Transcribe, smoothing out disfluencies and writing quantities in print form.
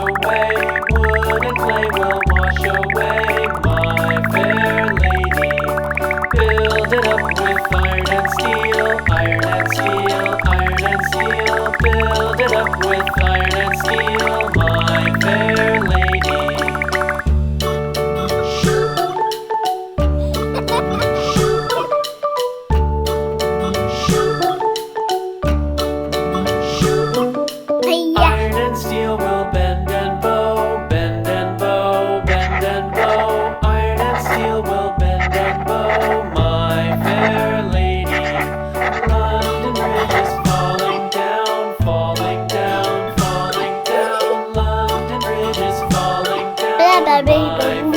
away. Wood and clay will wash away, my fair lady. Build it up with iron and steel, iron and steel, iron and steel. Build it up with iron and steel, my fair lady. Iron and steel will bend and bow, bend and bow, bend and bow. Iron and steel will bend and bow, my fair lady. London Bridge is falling down, falling down, falling down. London Bridge is falling down, my